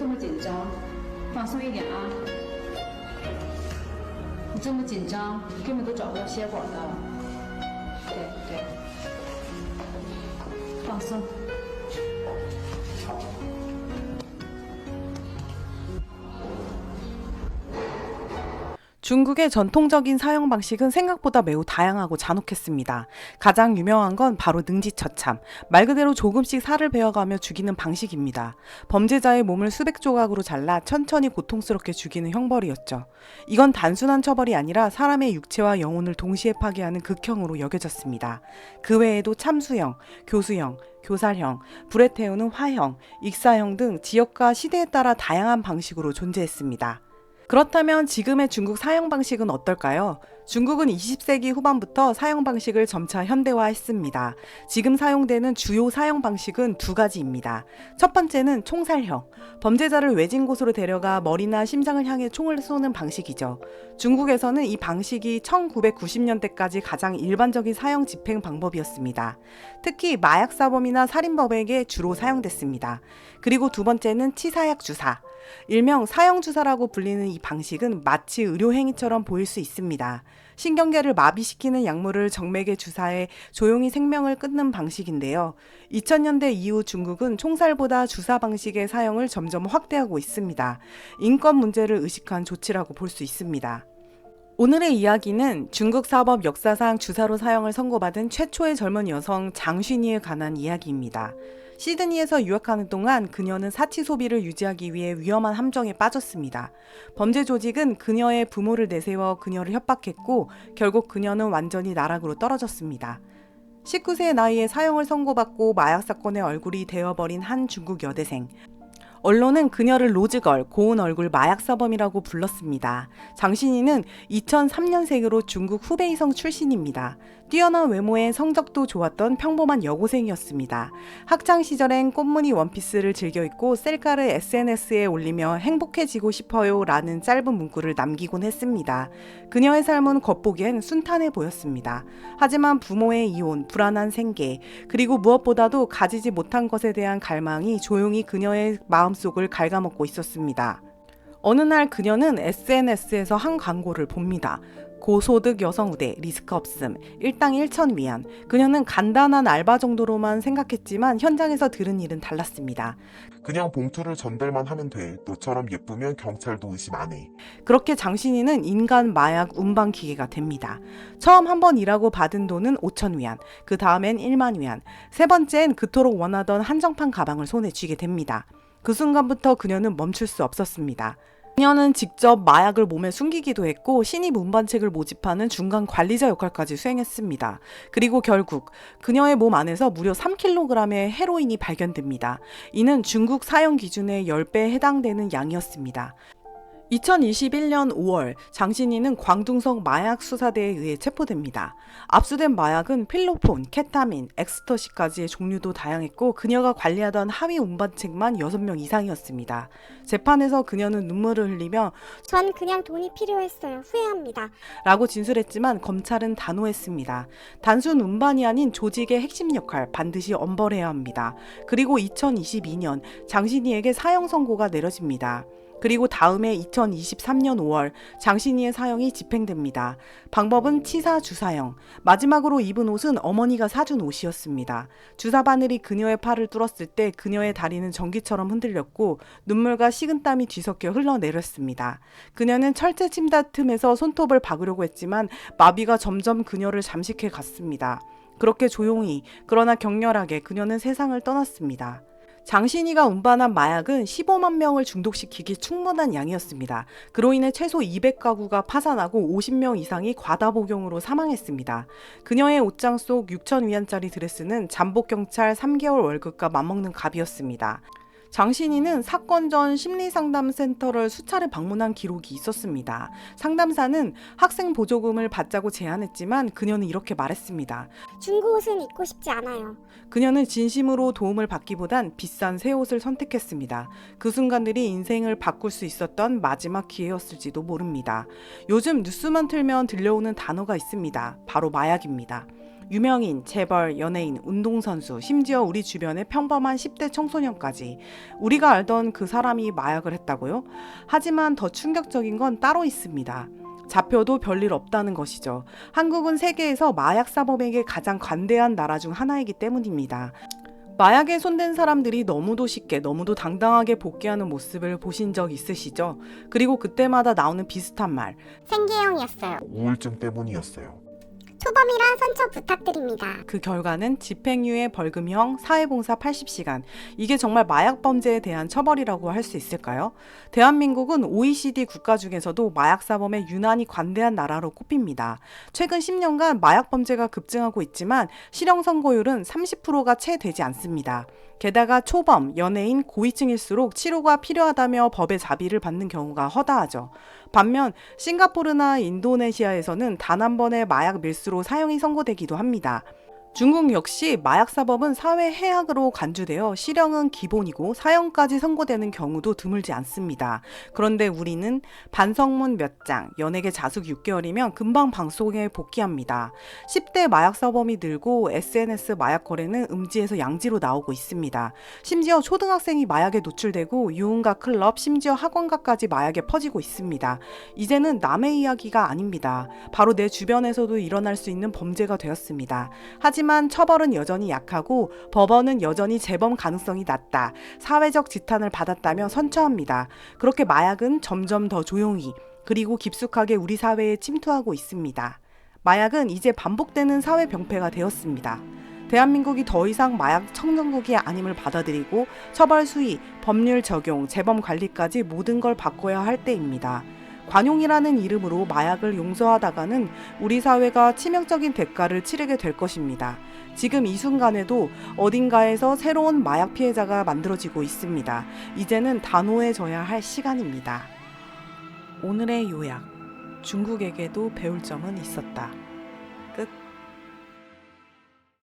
这么紧张，放松一点啊！你这么紧张，你根本都找不到血管的。对，放松。 중국의 전통적인 사용 방식은 생각보다 매우 다양하고 잔혹했습니다. 가장 유명한 건 바로 능지처참, 말 그대로 조금씩 살을 베어가며 죽이는 방식입니다. 범죄자의 몸을 수백 조각으로 잘라 천천히 고통스럽게 죽이는 형벌이었죠. 이건 단순한 처벌이 아니라 사람의 육체와 영혼을 동시에 파괴하는 극형으로 여겨졌습니다. 그 외에도 참수형, 교수형, 교살형, 불에 태우는 화형, 익사형 등 지역과 시대에 따라 다양한 방식으로 존재했습니다. 그렇다면 지금의 중국 사형 방식은 어떨까요? 중국은 20세기 후반부터 사형 방식을 점차 현대화했습니다. 지금 사용되는 주요 사형 방식은 두 가지입니다. 첫 번째는 총살형. 범죄자를 외진 곳으로 데려가 머리나 심장을 향해 총을 쏘는 방식이죠. 중국에서는 이 방식이 1990년대까지 가장 일반적인 사형 집행 방법이었습니다. 특히 마약사범이나 살인범에게 주로 사용됐습니다. 그리고 두 번째는 치사약 주사. 일명 사형주사라고 불리는 이 방식은 마치 의료행위처럼 보일 수 있습니다. 신경계를 마비시키는 약물을 정맥에 주사해 조용히 생명을 끊는 방식인데요. 2000년대 이후 중국은 총살보다 주사 방식의 사용을 점점 확대하고 있습니다. 인권 문제를 의식한 조치라고 볼 수 있습니다. 오늘의 이야기는 중국 사법 역사상 주사로 사형을 선고받은 최초의 젊은 여성 장쉔이에 관한 이야기입니다. 시드니에서 유학하는 동안 그녀는 사치 소비를 유지하기 위해 위험한 함정에 빠졌습니다. 범죄 조직은 그녀의 부모를 내세워 그녀를 협박했고 결국 그녀는 완전히 나락으로 떨어졌습니다. 19세의 나이에 사형을 선고받고 마약 사건의 얼굴이 되어버린 한 중국 여대생. 언론은 그녀를 로즈걸, 고운 얼굴 마약사범이라고 불렀습니다. 장신이는 2003년생으로 중국 후베이성 출신입니다. 뛰어난 외모에 성적도 좋았던 평범한 여고생이었습니다. 학창시절엔 꽃무늬 원피스를 즐겨 입고 셀카를 SNS에 올리며 행복해지고 싶어요 라는 짧은 문구를 남기곤 했습니다. 그녀의 삶은 겉보기엔 순탄해 보였습니다. 하지만 부모의 이혼, 불안한 생계, 그리고 무엇보다도 가지지 못한 것에 대한 갈망이 조용히 그녀의 마음속을 갉아먹고 있었습니다. 어느 날 그녀는 SNS에서 한 광고를 봅니다. 고소득 여성 우대, 리스크 없음, 일당 1,000위안. 그녀는 간단한 알바 정도로만 생각했지만 현장에서 들은 일은 달랐습니다. 그냥 봉투를 전달만 하면 돼. 너처럼 예쁘면 경찰도 의심 안 해. 그렇게 장신이는 인간 마약 운반 기계가 됩니다. 처음 한 번 일하고 받은 돈은 5,000위안, 그 다음엔 1만 위안, 세 번째는 그토록 원하던 한정판 가방을 손에 쥐게 됩니다. 그 순간부터 그녀는 멈출 수 없었습니다. 그녀는 직접 마약을 몸에 숨기기도 했고 신입 운반책을 모집하는 중간 관리자 역할까지 수행했습니다. 그리고 결국 그녀의 몸 안에서 무려 3kg의 헤로인이 발견됩니다. 이는 중국 사형 기준의 10배에 해당되는 양이었습니다. 2021년 5월 장신이는 광둥성 마약수사대에 의해 체포됩니다. 압수된 마약은 필로폰, 케타민, 엑스터시까지의 종류도 다양했고 그녀가 관리하던 하위 운반책만 6명 이상이었습니다. 재판에서 그녀는 눈물을 흘리며 전 그냥 돈이 필요했어요. 후회합니다. 라고 진술했지만 검찰은 단호했습니다. 단순 운반이 아닌 조직의 핵심 역할 반드시 엄벌해야 합니다. 그리고 2022년 장신이에게 사형 선고가 내려집니다. 그리고 다음해 2023년 5월 장신이의 사형이 집행됩니다. 방법은 치사 주사형. 마지막으로 입은 옷은 어머니가 사준 옷이었습니다. 주사 바늘이 그녀의 팔을 뚫었을 때 그녀의 다리는 전기처럼 흔들렸고 눈물과 식은땀이 뒤섞여 흘러내렸습니다. 그녀는 철제 침대 틈에서 손톱을 박으려고 했지만 마비가 점점 그녀를 잠식해 갔습니다. 그렇게 조용히 그러나 격렬하게 그녀는 세상을 떠났습니다. 장신이가 운반한 마약은 15만 명을 중독시키기 충분한 양이었습니다. 그로 인해 최소 200가구가 파산하고 50명 이상이 과다 복용으로 사망했습니다. 그녀의 옷장 속 6,000위안짜리 드레스는 잠복경찰 3개월 월급과 맞먹는 값이었습니다. 장신이는 사건 전 심리상담센터를 수차례 방문한 기록이 있었습니다. 상담사는 학생 보조금을 받자고 제안했지만 그녀는 이렇게 말했습니다. 중고 옷은 입고 싶지 않아요. 그녀는 진심으로 도움을 받기보단 비싼 새 옷을 선택했습니다. 그 순간들이 인생을 바꿀 수 있었던 마지막 기회였을지도 모릅니다. 요즘 뉴스만 틀면 들려오는 단어가 있습니다. 바로 마약입니다. 유명인, 재벌, 연예인, 운동선수, 심지어 우리 주변의 평범한 10대 청소년까지 우리가 알던 그 사람이 마약을 했다고요? 하지만 더 충격적인 건 따로 있습니다. 잡혀도 별일 없다는 것이죠. 한국은 세계에서 마약 사범에게 가장 관대한 나라 중 하나이기 때문입니다. 마약에 손댄 사람들이 너무도 쉽게 너무도 당당하게 복귀하는 모습을 보신 적 있으시죠? 그리고 그때마다 나오는 비슷한 말. 생계형이었어요. 우울증 때문이었어요. 초범이라 선처 부탁드립니다. 그 결과는 집행유예 벌금형, 사회봉사 80시간. 이게 정말 마약 범죄에 대한 처벌이라고 할 수 있을까요? 대한민국은 OECD 국가 중에서도 마약 사범에 유난히 관대한 나라로 꼽힙니다. 최근 10년간 마약 범죄가 급증하고 있지만 실형 선고율은 30%가 채 되지 않습니다. 게다가 초범, 연예인, 고위층일수록 치료가 필요하다며 법의 자비를 받는 경우가 허다하죠. 반면 싱가포르나 인도네시아에서는 단 한 번의 마약 밀수로 사형이 선고되기도 합니다. 중국 역시 마약 사범은 사회 해악으로 간주되어 실형은 기본이고 사형까지 선고되는 경우도 드물지 않습니다. 그런데 우리는 반성문 몇 장, 연예계 자숙 6개월이면 금방 방송에 복귀합니다. 10대 마약 사범이 늘고 SNS 마약 거래는 음지에서 양지로 나오고 있습니다. 심지어 초등학생이 마약에 노출되고 유흥가 클럽, 심지어 학원가까지 마약에 퍼지고 있습니다. 이제는 남의 이야기가 아닙니다. 바로 내 주변에서도 일어날 수 있는 범죄가 되었습니다. 하지만 처벌은 여전히 약하고 법원은 여전히 재범 가능성이 낮다. 사회적 지탄을 받았다며 선처합니다. 그렇게 마약은 점점 더 조용히 그리고 깊숙하게 우리 사회에 침투하고 있습니다. 마약은 이제 반복되는 사회 병폐가 되었습니다. 대한민국이 더 이상 마약 청정국이 아님을 받아들이고 처벌 수위, 법률 적용, 재범 관리까지 모든 걸 바꿔야 할 때입니다. 관용이라는 이름으로 마약을 용서하다가는 우리 사회가 치명적인 대가를 치르게 될 것입니다. 지금 이 순간에도 어딘가에서 새로운 마약 피해자가 만들어지고 있습니다. 이제는 단호해져야 할 시간입니다. 오늘의 요약. 중국에게도 배울 점은 있었다. 끝.